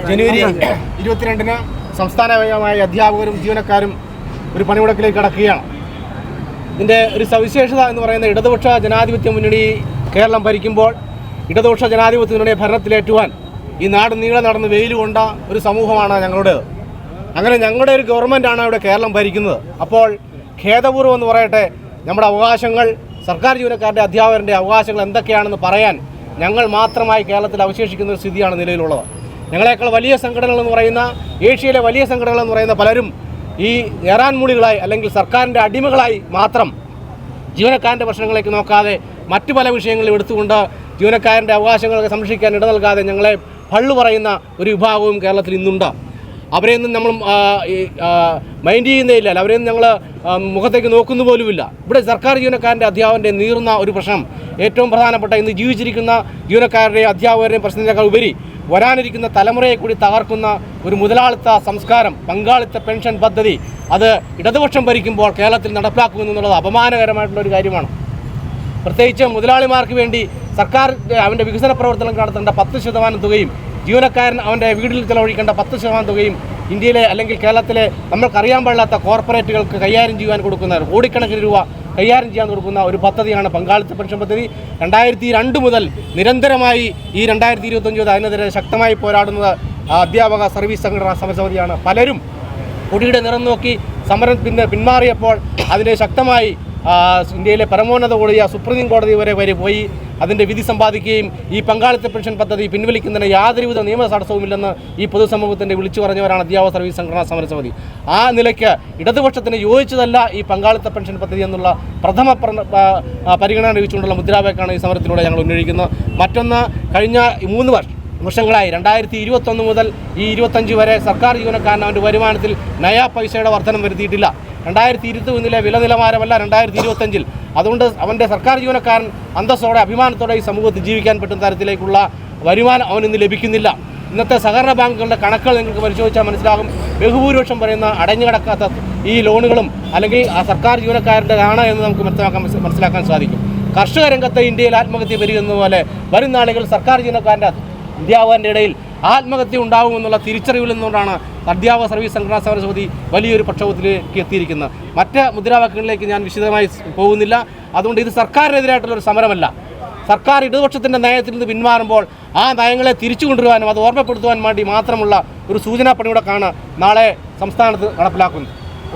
ജനുവരി 22-ന് സംസ്ഥാനവ്യാപകമായ അധ്യാപകരും ജീവനക്കാരും ഒരു പണിമുടക്കിലേക്ക് കടക്കുകയാണ്. ഇതിൻ്റെ ഒരു സവിശേഷത എന്ന് പറയുന്നത് ഇടതുപക്ഷ ജനാധിപത്യ മുന്നണി കേരളം ഭരിക്കുമ്പോൾ ഇടതുപക്ഷ ജനാധിപത്യ മുന്നണിയെ ഭരണത്തിലേറ്റുവാൻ ഈ നാട് നീളെ നടന്ന് വെയിൽ കൊണ്ട ഒരു സമൂഹമാണ് ഞങ്ങളുടേത്. അങ്ങനെ ഞങ്ങളുടെ ഒരു ഗവൺമെൻറ്റാണ് ഇവിടെ കേരളം ഭരിക്കുന്നത്. അപ്പോൾ ഖേദപൂർവ്വം എന്ന് പറയട്ടെ, നമ്മുടെ അവകാശങ്ങൾ, സർക്കാർ ജീവനക്കാരുടെ അധ്യാപകരുടെ അവകാശങ്ങൾ എന്തൊക്കെയാണെന്ന് പറയാൻ ഞങ്ങൾ മാത്രമായി കേരളത്തിൽ അവശേഷിക്കുന്ന ഒരു സ്ഥിതിയാണ് നിലവിലുള്ളത്. ഞങ്ങളെക്കാൾ വലിയ സംഘടനകളെന്ന് പറയുന്ന, ഏഷ്യയിലെ വലിയ സംഘടനകളെന്ന് പറയുന്ന പലരും ഈ ഏറാൻമൂളികളായി അല്ലെങ്കിൽ സർക്കാരിൻ്റെ അടിമകളായി മാത്രം ജീവനക്കാരൻ്റെ പ്രശ്നങ്ങളേക്ക് നോക്കാതെ മറ്റു പല വിഷയങ്ങളും എടുത്തുകൊണ്ട് ജീവനക്കാരൻ്റെ അവകാശങ്ങളൊക്കെ സംരക്ഷിക്കാൻ ഇട നൽകാതെ ഞങ്ങളെ പള്ളു പറയുന്ന ഒരു വിഭാഗവും കേരളത്തിൽ ഇന്നുണ്ട്. അവരെയൊന്നും നമ്മൾ മൈൻഡ് ചെയ്യുന്നേയില്ല, അവരെയൊന്നും ഞങ്ങൾ മുഖത്തേക്ക് നോക്കുന്നു പോലുമില്ല. ഇവിടെ സർക്കാർ ജീവനക്കാരൻ്റെ അധ്യാപകൻ്റെ നീറുന്ന ഒരു പ്രശ്നം, ഏറ്റവും പ്രധാനപ്പെട്ട ഇന്ന് ജീവിച്ചിരിക്കുന്ന ജീവനക്കാരുടെയും അധ്യാപകരുടെയും പ്രശ്നത്തിനേക്കാൾ ഉപരി വരാനിരിക്കുന്ന തലമുറയെ കൂടി തകർക്കുന്ന ഒരു മുതലാളിത്ത സംസ്കാരം, പങ്കാളിത്ത പെൻഷൻ പദ്ധതി, അത് ഇടതുപക്ഷം ഭരിക്കുമ്പോൾ കേരളത്തിൽ നടപ്പിലാക്കുമെന്നുള്ളത് അപമാനകരമായിട്ടുള്ള ഒരു കാര്യമാണ്. പ്രത്യേകിച്ച് മുതലാളിമാർക്ക് വേണ്ടി സർക്കാർ അവൻ്റെ വികസന പ്രവർത്തനം നടത്തേണ്ട 10% തുകയും ജീവനക്കാരൻ അവൻ്റെ വീട്ടിൽ ചെലവഴിക്കേണ്ട 10% തുകയും ഇന്ത്യയിലെ അല്ലെങ്കിൽ കേരളത്തിലെ നമ്മൾക്കറിയാൻ പാടില്ലാത്ത കോർപ്പറേറ്റുകൾക്ക് കൈകാര്യം ചെയ്യാൻ കൊടുക്കുന്ന കോടിക്കണക്കിന് രൂപ കൈകാര്യം ചെയ്യാൻ കൊടുക്കുന്ന ഒരു പദ്ധതിയാണ് പങ്കാളിത്ത പെൻഷൻ പദ്ധതി. 2002 മുതൽ നിരന്തരമായി ഈ 2025 അതിനെതിരെ ശക്തമായി പോരാടുന്നത് അധ്യാപക സർവീസ് സംഘടനാ സമരസമിതിയാണ്. പലരും കൊടിയുടെ നിറം നോക്കി സമരം പിന്മാറിയപ്പോൾ അതിനെ ശക്തമായി ഇന്ത്യയിലെ പരമോന്നത കോടതിയ സുപ്രീം കോടതി വരെ പോയി അതിൻ്റെ വിധി സമ്പാദിക്കുകയും ഈ പങ്കാളിത്ത പെൻഷൻ പദ്ധതി പിൻവലിക്കുന്നതിന് യാതൊരുവിധ നിയമ തടസ്സവുമില്ലെന്ന് ഈ പൊതുസമൂഹത്തിൻ്റെ വിളിച്ചു പറഞ്ഞവരാണ് അധ്യാപക സർവീസ് സംഘടനാ സമരസമിതി. ആ നിലയ്ക്ക് ഇടതുപക്ഷത്തിന് യോജിച്ചതല്ല ഈ പങ്കാളിത്ത പെൻഷൻ പദ്ധതി എന്നുള്ള പ്രഥമ പരിഗണന ലഭിച്ചുകൊണ്ടുള്ള മുദ്രാവാക്യമാണ് ഈ സമരത്തിലൂടെ ഞങ്ങൾ ഉന്നയിക്കുന്നത്. മറ്റൊന്ന്, കഴിഞ്ഞ 3 വർഷങ്ങളായി 2021 മുതൽ ഈ 25 വരെ സർക്കാർ ജീവനക്കാരൻ അവൻ്റെ വരുമാനത്തിൽ നയാ പൈസയുടെ വർധനം വരുത്തിയിട്ടില്ല. 2021 വില നിലവാരമല്ല 2025. അതുകൊണ്ട് അവൻ്റെ സർക്കാർ ജീവനക്കാരൻ അന്തസ്സോടെ അഭിമാനത്തോടെ ഈ സമൂഹത്തിൽ ജീവിക്കാൻ പറ്റുന്ന തരത്തിലേക്കുള്ള വരുമാനം അവനിന്ന് ലഭിക്കുന്നില്ല. ഇന്നത്തെ സഹകരണ ബാങ്കുകളുടെ കണക്കുകൾ നിങ്ങൾക്ക് പരിശോധിച്ചാൽ മനസ്സിലാകും. ബഹുഭൂരിപക്ഷം പറയുന്ന അടഞ്ഞു കിടക്കാത്ത ഈ ലോണുകളും അല്ലെങ്കിൽ ആ സർക്കാർ ജീവനക്കാരുടെ ആണ് എന്ന് നമുക്ക് മനസ്സിലാക്കാൻ സാധിക്കും. കർഷക രംഗത്ത് ഇന്ത്യയിൽ ആത്മഹത്യ പെരുകുന്ന പോലെ വരും നാളുകൾ സർക്കാർ ജീവനക്കാരൻ്റെ അധ്യാപകൻ്റെ ഇടയിൽ ആത്മഹത്യ ഉണ്ടാകുമെന്നുള്ള തിരിച്ചറിവിൽ നിന്നുകൊണ്ടാണ് അധ്യാപക സർവീസ് സംഘടനാ സമരസമിതി വലിയൊരു പ്രക്ഷോഭത്തിലേക്ക് എത്തിയിരിക്കുന്നത്. മറ്റ് മുദ്രാവാക്യങ്ങളിലേക്ക് ഞാൻ വിശദമായി പോകുന്നില്ല. അതുകൊണ്ട് ഇത് സർക്കാരിനെതിരായിട്ടുള്ളൊരു സമരമല്ല. സർക്കാർ ഇടതുപക്ഷത്തിൻ്റെ നയത്തിൽ നിന്ന് പിന്മാറുമ്പോൾ ആ നയങ്ങളെ തിരിച്ചു കൊണ്ടുവരുവാനും അത് ഓർമ്മപ്പെടുത്തുവാൻ വേണ്ടി മാത്രമുള്ള ഒരു സൂചനാ പണിമുടക്കാണ് നാളെ സംസ്ഥാനത്ത് നടപ്പിലാക്കുന്നത്.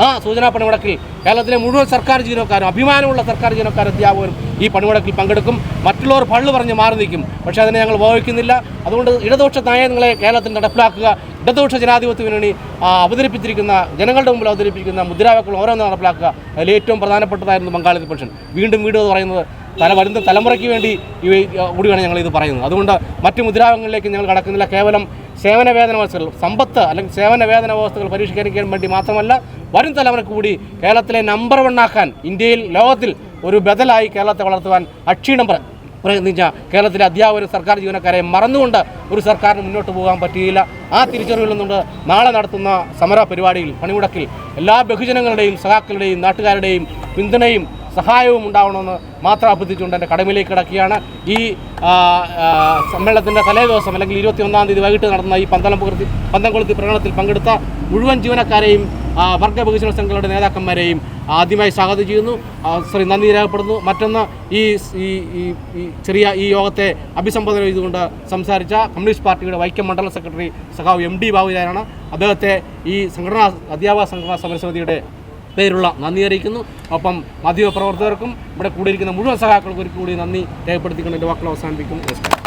ആ സൂചനാ പണിമുടക്കിൽ കേരളത്തിലെ മുഴുവൻ സർക്കാർ ജീവനക്കാരും, അഭിമാനമുള്ള സർക്കാർ ജീവനക്കാർ അധ്യാപകരും ഈ പണിമുടക്കിൽ പങ്കെടുക്കും. മറ്റുള്ളവർ പള്ളു പറഞ്ഞ് മാറി നിൽക്കും. പക്ഷേ അതിനെ ഞങ്ങൾ വഹിക്കുന്നില്ല. അതുകൊണ്ട് ഇടതുപക്ഷ നയങ്ങളെ കേരളത്തിൽ നടപ്പിലാക്കുക. ഇടതുപക്ഷ ജനാധിപത്യ മുന്നണി അവതരിപ്പിച്ചിരിക്കുന്ന, ജനങ്ങളുടെ മുമ്പിൽ അവതരിപ്പിക്കുന്ന മുദ്രാവാക്യങ്ങൾ ഓരോന്ന് നടപ്പിലാക്കുക. അതിൽ ഏറ്റവും പ്രധാനപ്പെട്ടതായിരുന്നു പങ്കാളിത്ത പെൻഷൻ. വീണ്ടും എന്ന് പറയുന്നത് വരുന്ന തലമുറയ്ക്ക് വേണ്ടി കൂടിയാണ് ഞങ്ങളിത് പറയുന്നത്. അതുകൊണ്ട് മറ്റ് മുദ്രാവാക്യങ്ങളിലേക്ക് ഞങ്ങൾ കടക്കുന്നില്ല. കേവലം സേവന വേതന വ്യവസ്ഥകൾ, സമ്പത്ത് അല്ലെങ്കിൽ സേവന വേതന വ്യവസ്ഥകൾ പരിഷ്കരിക്കാൻ വേണ്ടി മാത്രമല്ല, വരും തലമുറയ്ക്ക് കൂടി കേരളത്തിലെ നമ്പർ 1 ആക്കാൻ, ഇന്ത്യയിൽ ലോകത്തിൽ ഒരു ബദലായി കേരളത്തെ വളർത്തുവാൻ അക്ഷീണം പ്രയത്നിച്ച കേരളത്തിലെ അധ്യാപകരും സർക്കാർ ജീവനക്കാരെ മറന്നുകൊണ്ട് ഒരു സർക്കാരിന് മുന്നോട്ട് പോകാൻ പറ്റുകയില്ല. ആ തിരിച്ചറിവിൽ നിന്നുകൊണ്ട് നാളെ നടത്തുന്ന സമര പരിപാടിയിൽ, പണിമുടക്കിൽ എല്ലാ ബഹുജനങ്ങളുടെയും സഹാക്കളുടെയും നാട്ടുകാരുടെയും പിന്തുണയും സഹായവും ഉണ്ടാവണമെന്ന് മാത്രം അഭ്യർത്ഥിച്ചുകൊണ്ട് എൻ്റെ കടമയിലേക്ക് കിടക്കുകയാണ്. ഈ സമ്മേളനത്തിൻ്റെ തലേ ദിവസം അല്ലെങ്കിൽ 21-ാം തീയതി വൈകിട്ട് നടന്ന ഈ പന്തംകൊളുത്തി പ്രകടനത്തിൽ പങ്കെടുത്ത മുഴുവൻ ജീവനക്കാരെയും വർഗ ബഹുജന സംഘങ്ങളുടെ നേതാക്കന്മാരെയും ആദ്യമായി സ്വാഗതം ചെയ്യുന്നു, നന്ദി രേഖപ്പെടുന്നു. മറ്റൊന്ന്, ഈ യോഗത്തെ അഭിസംബോധന ചെയ്തുകൊണ്ട് സംസാരിച്ച കമ്മ്യൂണിസ്റ്റ് പാർട്ടിയുടെ വൈക്കം മണ്ഡലം സെക്രട്ടറി സഖാവ് MD ബാബുജാനാണ്. അദ്ദേഹത്തെ ഈ അധ്യാപക സംഘടനാ സമരസമിതിയുടെ പേരുള്ള നന്ദി അറിയിക്കുന്നു. ഒപ്പം മാധ്യമപ്രവർത്തകർക്കും ഇവിടെ കൂടിയിരിക്കുന്ന മുഴുവൻ സഹാക്കൾക്കും ഒരിക്കൽ കൂടി നന്ദി രേഖപ്പെടുത്തിക്കൊണ്ട് എൻ്റെ വാക്കുകൾ അവസാനിപ്പിക്കുന്നു. നമസ്കാരം.